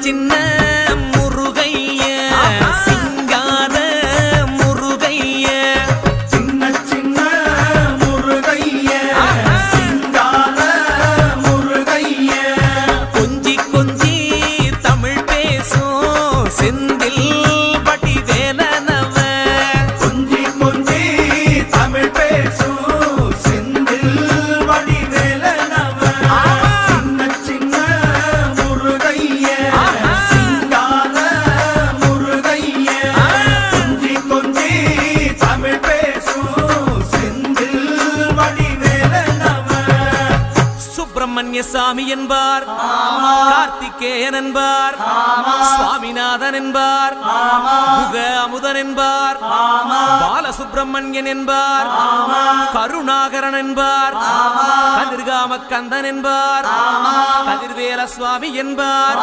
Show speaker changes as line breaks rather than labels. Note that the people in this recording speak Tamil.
சின்ன முருகைய சிங்கார முருகைய
சின்ன சின்ன முருகைய சிங்கார முருகைய
கொஞ்சி கொஞ்சி தமிழ் பேசும் செந்தில் வடிவேலனவ
கொஞ்சி கொஞ்சி தமிழ் பேசும் செந்தில் வடிவேலனவ சின்ன சின்ன முருகைய சிங்கார முருகைய கொஞ்சி கொஞ்சி தமிழ் பேசும் செந்தில் வடிவேலனவ
சுப்பிரமணிய சாமி என்பார் கார்த்திகேயன் என்பார் சுவாமிநாதன் என்பார் முக அமுதன் என்பார் பாலசுப்பிரமணியன் என்பார் கருணாகரன் என்பார் கதிர்காம கந்தன் என்பார் கதிர்வேல சுவாமி என்பார்